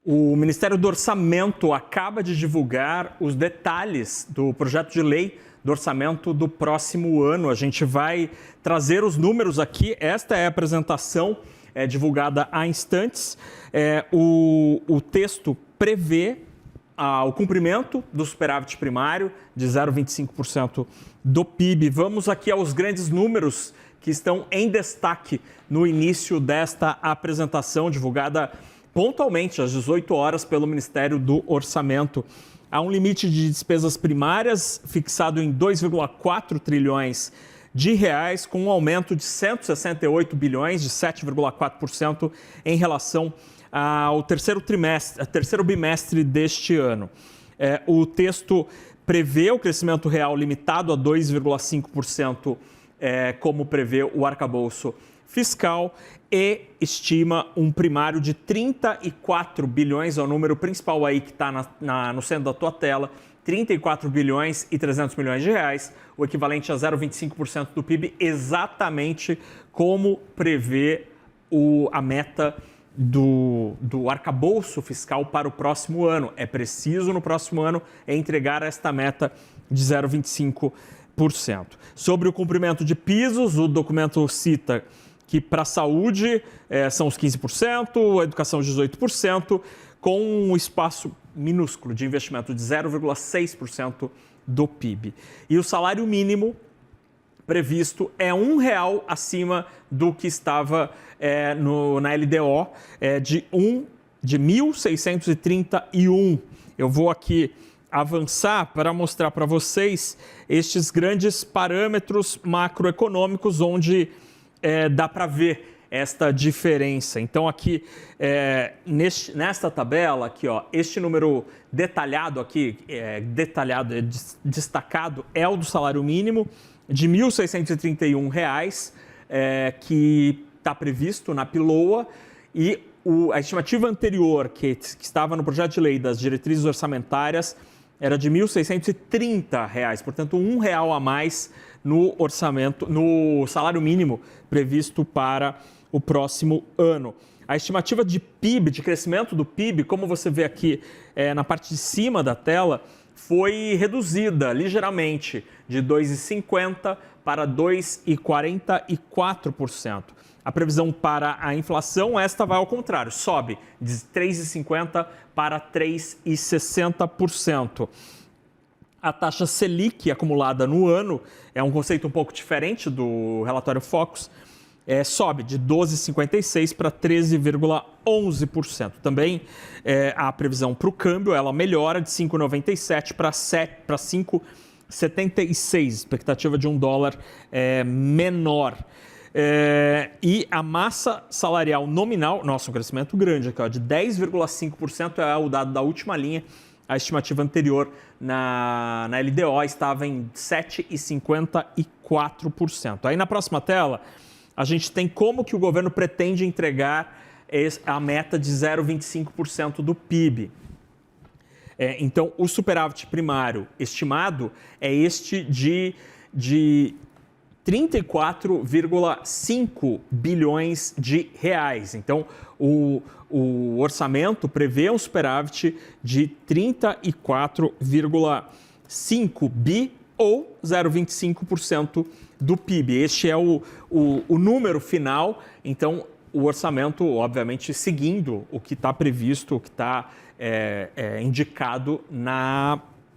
O Ministério do Orçamento acaba de divulgar os detalhes do projeto de lei do orçamento do próximo ano. A gente vai trazer os números aqui. Esta é a apresentação divulgada há instantes. O texto prevê o cumprimento do superávit primário de 0,25% do PIB. Vamos aqui aos grandes números que estão em destaque no início desta apresentação, divulgada pontualmente às 18 horas pelo Ministério do Orçamento. Há um limite de despesas primárias fixado em 2,4 trilhões de reais, com um aumento de 168 bilhões, de 7,4% em relação ao terceiro bimestre deste ano. O texto prevê o crescimento real limitado a 2,5%, como prevê o arcabouço fiscal, e estima um primário de 34 bilhões, é o número principal aí que está no centro da tua tela, 34 bilhões e 300 milhões de reais, o equivalente a 0,25% do PIB, exatamente como prevê a meta do arcabouço fiscal para o próximo ano. É preciso, no próximo ano, entregar esta meta de 0,25%. Sobre o cumprimento de pisos, o documento cita que para a saúde são os 15%, a educação 18%, com um espaço minúsculo de investimento de 0,6% do PIB. E o salário mínimo previsto é R$1 acima do que estava na LDO, de 1.631. Eu vou aqui avançar para mostrar para vocês estes grandes parâmetros macroeconômicos onde dá para ver esta diferença. Então, aqui, nesta tabela, aqui, ó, este número detalhado aqui, destacado, é o do salário mínimo de R$ 1.631, que está previsto na PILOA, e a estimativa anterior, que estava no projeto de lei das diretrizes orçamentárias, era de R$ 1.630, portanto, R$1 a mais no orçamento, no salário mínimo previsto para o próximo ano. A estimativa de PIB, de crescimento do PIB, como você vê aqui na parte de cima da tela, foi reduzida ligeiramente de 2,50% para 2,44%. A previsão para a inflação, esta vai ao contrário, sobe de 3,50% para 3,60%. A taxa Selic acumulada no ano é um conceito um pouco diferente do relatório Focus, sobe de 12,56% para 13,11%. Também a previsão para o câmbio, ela melhora de 5,97 para 5,76, expectativa de $1 menor. E a massa salarial nominal, nossa, um crescimento grande aqui, ó, de 10,5%, é o dado da última linha. A estimativa anterior na LDO estava em 7,54%. Aí na próxima tela, a gente tem como que o governo pretende entregar a meta de 0,25% do PIB. Então, o superávit primário estimado é este de 34,5 bilhões de reais. Então, o orçamento prevê um superávit de 34,5 bi ou 0,25% do PIB. Este é o número final. Então, o orçamento, obviamente, seguindo o que está previsto, o que está indicado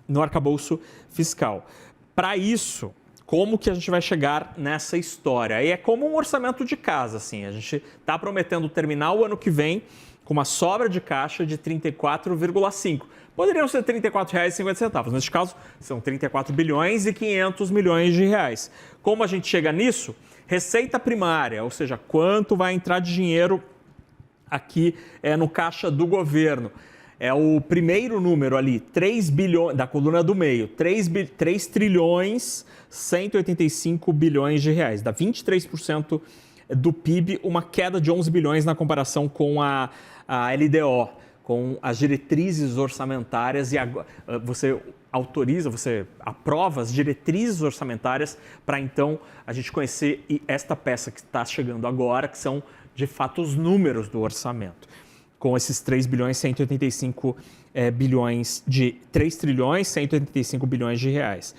no arcabouço fiscal. Para isso, como que a gente vai chegar nessa história? E é como um orçamento de casa, assim. A gente está prometendo terminar o ano que vem com uma sobra de caixa de 34,5. Poderiam ser R$ 34,50. Neste caso, são 34 bilhões e 500 milhões de reais. Como a gente chega nisso? Receita primária, ou seja, quanto vai entrar de dinheiro aqui no caixa do governo. É o primeiro número ali, 3 bilhões, da coluna do meio, 3 trilhões 185 bilhões de reais, dá 23% do PIB, uma queda de 11 bilhões na comparação com a LDO, com as diretrizes orçamentárias, e agora você aprova as diretrizes orçamentárias para então a gente conhecer esta peça que está chegando agora, que são de fato os números do orçamento. com esses 3 bilhões 185 bilhões de 3 trilhões 185 bilhões de reais.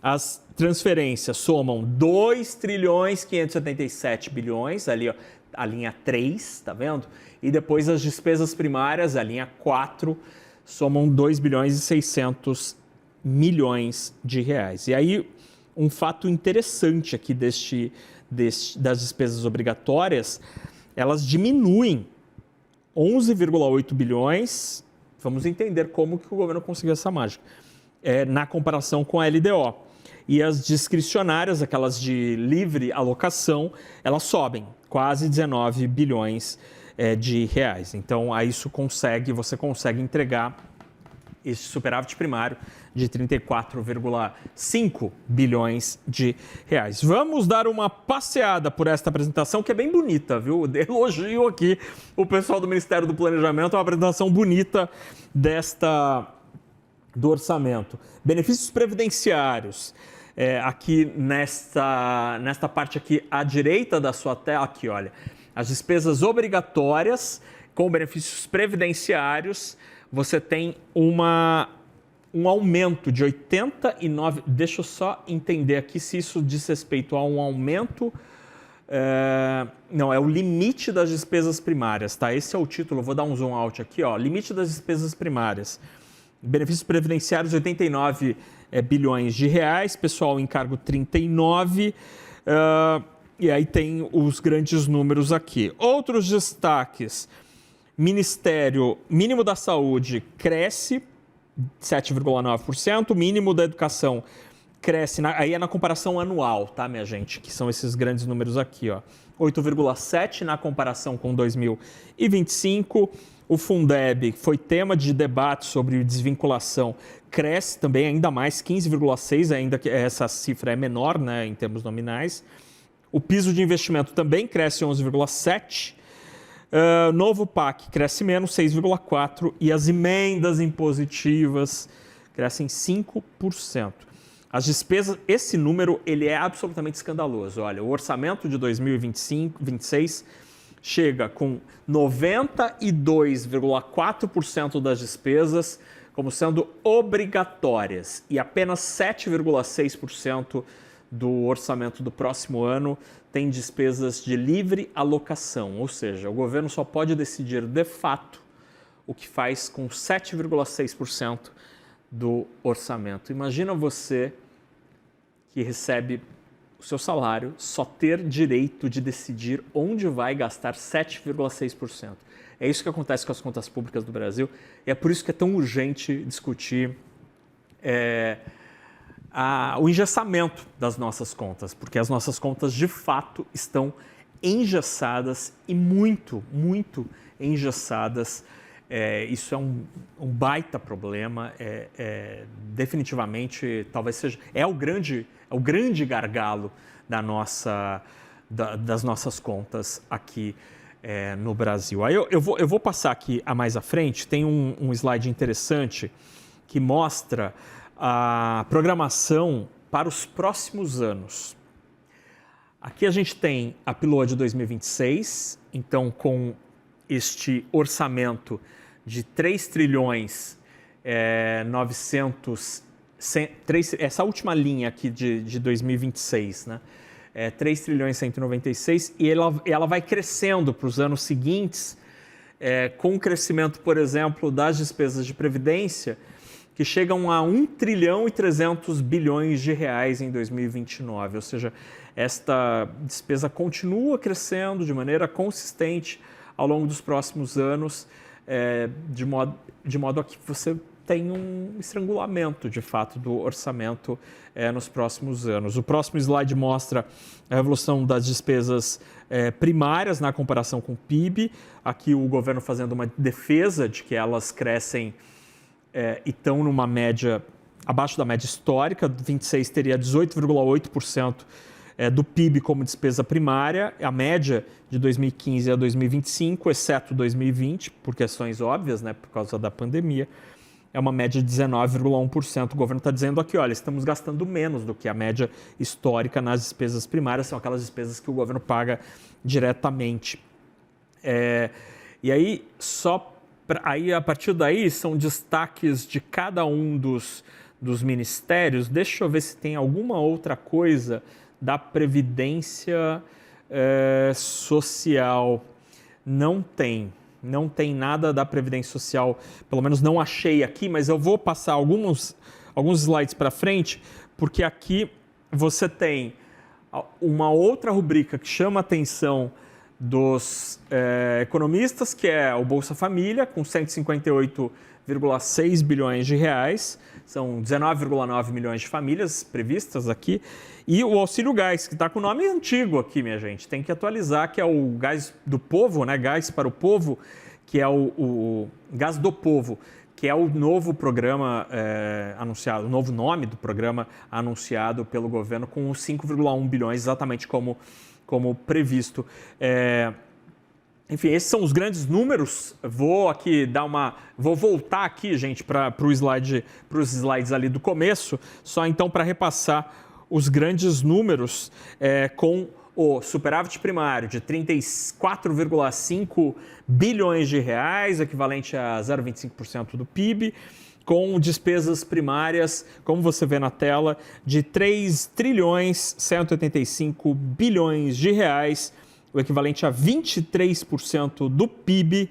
As transferências somam 2 trilhões 577 bilhões, ali ó, a linha 3, tá vendo? E depois as despesas primárias, a linha 4, somam 2 bilhões e 600 milhões de reais. E aí, um fato interessante aqui das despesas obrigatórias, elas diminuem 11,8 bilhões, vamos entender como que o governo conseguiu essa mágica, na comparação com a LDO. E as discricionárias, aquelas de livre alocação, elas sobem quase 19 bilhões de reais. Então, aí você consegue entregar esse superávit primário de 34,5 bilhões de reais. Vamos dar uma passeada por esta apresentação, que é bem bonita, viu? Elogio aqui o pessoal do Ministério do Planejamento, é uma apresentação bonita do orçamento. Benefícios previdenciários. Aqui nesta parte aqui à direita da sua tela, aqui, olha, as despesas obrigatórias com benefícios previdenciários, você tem um aumento de 89... Deixa eu só entender aqui se isso diz respeito a um aumento... não, é o limite das despesas primárias, tá? Esse é o título, eu vou dar um zoom out aqui, ó. Limite das despesas primárias. Benefícios previdenciários, 89 bilhões de reais, pessoal em cargo 39, e aí tem os grandes números aqui. Outros destaques, Ministério Mínimo da Saúde cresce 7,9%, mínimo da educação cresce, aí é na comparação anual, tá, minha gente, que são esses grandes números aqui, ó, 8,7% na comparação com 2025, o Fundeb foi tema de debate sobre desvinculação, cresce também ainda mais, 15,6%, ainda que essa cifra é menor, né, em termos nominais. O piso de investimento também cresce 11,7%. Novo PAC cresce menos, 6,4%. E as emendas impositivas crescem 5%. As despesas, esse número ele é absolutamente escandaloso. Olha, o orçamento de 2026 chega com 92,4% das despesas como sendo obrigatórias e apenas 7,6% do orçamento do próximo ano tem despesas de livre alocação, ou seja, o governo só pode decidir de fato o que faz com 7,6% do orçamento. Imagina você que recebe o seu salário só ter direito de decidir onde vai gastar 7,6%. É isso que acontece com as contas públicas do Brasil e é por isso que é tão urgente discutir o engessamento das nossas contas, porque as nossas contas de fato estão engessadas e muito, muito engessadas. Isso é um baita problema, definitivamente talvez seja, o grande gargalo das nossas contas aqui no Brasil. Aí eu vou passar aqui a mais à frente, tem um slide interessante que mostra a programação para os próximos anos. Aqui a gente tem a PILOA de 2026, então com este orçamento de 3 trilhões 900, essa última linha aqui de 2026, né? 3 trilhões 196, e ela vai crescendo para os anos seguintes, com o crescimento, por exemplo, das despesas de previdência, que chegam a 1 trilhão e 300 bilhões de reais em 2029, ou seja, esta despesa continua crescendo de maneira consistente ao longo dos próximos anos, de modo a que você tem um estrangulamento, de fato, do orçamento nos próximos anos. O próximo slide mostra a evolução das despesas primárias na comparação com o PIB. Aqui o governo fazendo uma defesa de que elas crescem e estão numa média, abaixo da média histórica. 26 teria 18,8% do PIB como despesa primária, a média de 2015 a 2025, exceto 2020, por questões óbvias, né, por causa da pandemia, é uma média de 19,1%. O governo está dizendo aqui, olha, estamos gastando menos do que a média histórica nas despesas primárias, são aquelas despesas que o governo paga diretamente. E E aí, aí a partir daí, são destaques de cada um dos ministérios. Deixa eu ver se tem alguma outra coisa da Previdência Social. Não tem nada da Previdência Social, pelo menos não achei aqui, mas eu vou passar alguns slides para frente, porque aqui você tem uma outra rubrica que chama a atenção dos economistas, que é o Bolsa Família, com 158,6 bilhões de reais, são 19,9 milhões de famílias previstas aqui, e o Auxílio Gás, que está com o nome antigo aqui, minha gente, tem que atualizar, que é o Gás do Povo, né? Gás para o Povo, que é o Gás do Povo, que é o novo programa anunciado, o novo nome do programa anunciado pelo governo, com os 5,1 bilhões, exatamente como previsto. Enfim, esses são os grandes números. Vou voltar aqui, gente, para os slides ali do começo, só então para repassar os grandes números com o superávit primário de 34,5 bilhões de reais, equivalente a 0,25% do PIB, com despesas primárias, como você vê na tela, de 3 trilhões 185 bilhões de reais, o equivalente a 23% do PIB.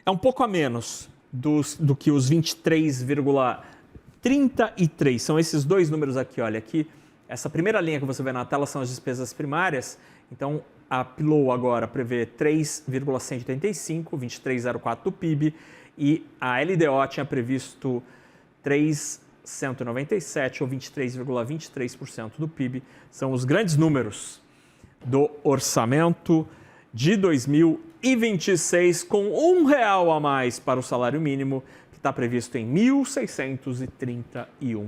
É um pouco a menos do que os 23,33. São esses dois números aqui, olha aqui. Essa primeira linha que você vê na tela são as despesas primárias. Então, a PLOA agora prevê 3,185, 23,04 do PIB, e a LDO tinha previsto 3,197 ou 23,23% do PIB. São os grandes números do orçamento de 2026, com R$1 a mais para o salário mínimo, que está previsto em R$ 1.631.